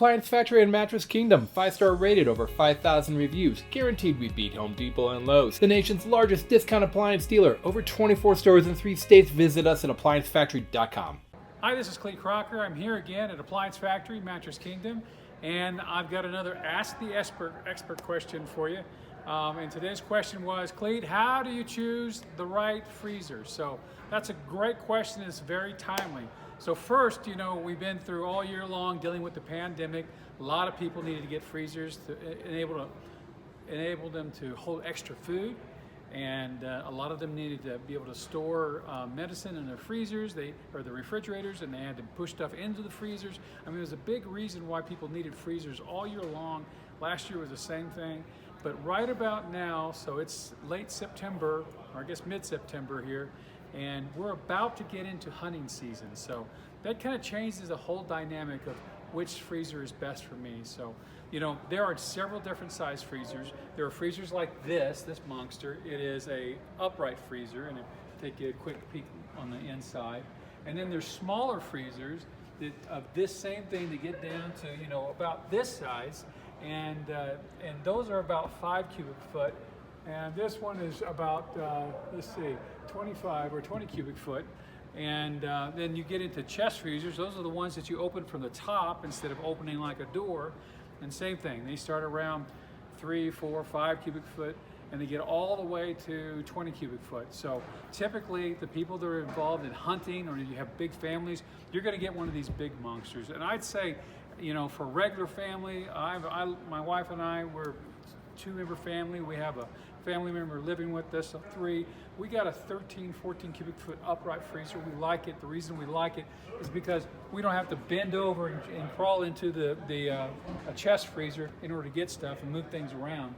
Appliance Factory and Mattress Kingdom, 5-star rated, over 5,000 reviews, guaranteed we beat Home Depot and Lowe's. The nation's largest discount appliance dealer, over 24 stores in 3 states. Visit us at ApplianceFactory.com. Hi, this is Clete Crocker. I'm here again at Appliance Factory, Mattress Kingdom, and I've got another Ask the Expert question for you. And today's question was, Clete, how do you choose the right freezer? So that's a great question. It's very timely. So first, we've been through all year long dealing with the pandemic. A lot of people needed to get freezers to enable them to hold extra food. And a lot of them needed to be able to store medicine in their freezers, or the refrigerators, and they had to push stuff into the freezers. I mean, it was a big reason why people needed freezers all year long. Last year was the same thing. But right about now, so it's late September, or I guess mid-September here, and we're about to get into hunting season. So that kind of changes the whole dynamic of which freezer is best for me. So, there are several different size freezers. There are freezers like this monster. It is a upright freezer, and I'll take you a quick peek on the inside. And then there's smaller freezers of this same thing to get down to, about this size. And those are about 5 cubic foot. And this one is about, 25 or 20 cubic foot. And then you get into chest freezers. Those are the ones that you open from the top instead of opening like a door. And same thing, they start around 3, 4, 5 cubic foot, and they get all the way to 20 cubic foot. So typically the people that are involved in hunting, or you have big families, you're gonna get one of these big monsters. And I'd say, for regular family, my wife and I, we're a 2-member family. We have a family member living with us, 3. We got a 13, 14 cubic foot upright freezer. We like it. The reason we like it is because we don't have to bend over and crawl into a chest freezer in order to get stuff and move things around.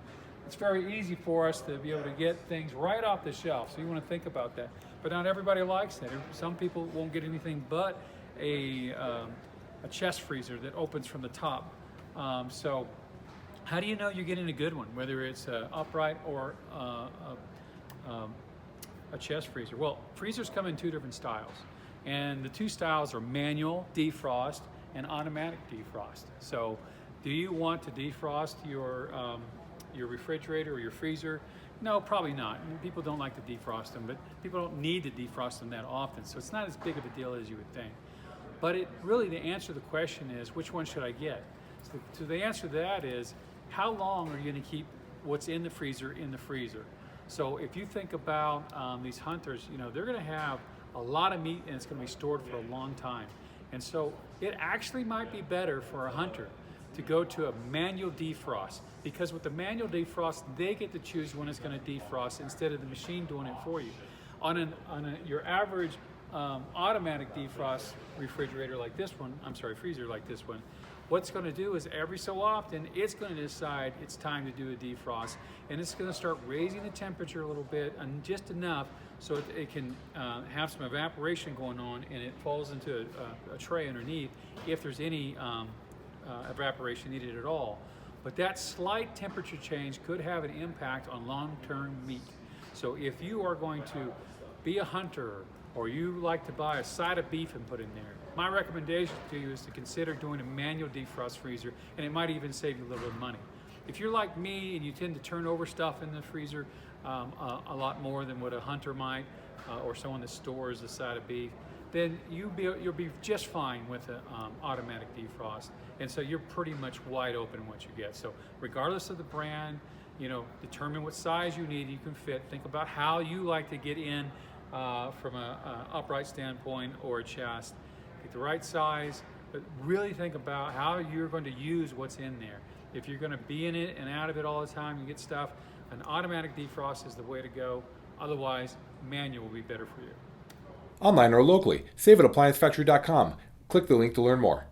It's very easy for us to be able to get things right off the shelf. So you want to think about that. But not everybody likes that. Some people won't get anything but a chest freezer that opens from the top. So how do you know you're getting a good one, whether it's upright or a chest freezer? Well, freezers come in 2 different styles, and the 2 styles are manual defrost and automatic defrost. So do you want to defrost your refrigerator or your freezer? No, probably not. People don't like to defrost them, but people don't need to defrost them that often, so it's not as big of a deal as you would think. But the answer to the question is, which one should I get? So the answer to that is, how long are you going to keep what's in the freezer in the freezer? So if you think about these hunters, they're going to have a lot of meat, and it's going to be stored for a long time. And so it actually might be better for a hunter to go to a manual defrost, because with the manual defrost, they get to choose when it's going to defrost instead of the machine doing it for you. On your average automatic defrost refrigerator like this one, freezer like this one, what's going to do is every so often it's going to decide it's time to do a defrost, and it's going to start raising the temperature a little bit, and just enough so it can have some evaporation going on, and it falls into a tray underneath if there's any evaporation needed at all. But that slight temperature change could have an impact on long-term meat. So if you are going to be a hunter, or you like to buy a side of beef and put in there, my recommendation to you is to consider doing a manual defrost freezer, and it might even save you a little bit of money. If you're like me and you tend to turn over stuff in the freezer a lot more than what a hunter might, or someone that stores a side of beef, then you'll be just fine with an automatic defrost. And so you're pretty much wide open in what you get. So regardless of the brand, determine what size you need, you can fit. Think about how you like to get in from an upright standpoint or a chest. Get the right size, but really think about how you're going to use what's in there. If you're going to be in it and out of it all the time and get stuff, an automatic defrost is the way to go. Otherwise, manual will be better for you. Online or locally, save at ApplianceFactory.com. Click the link to learn more.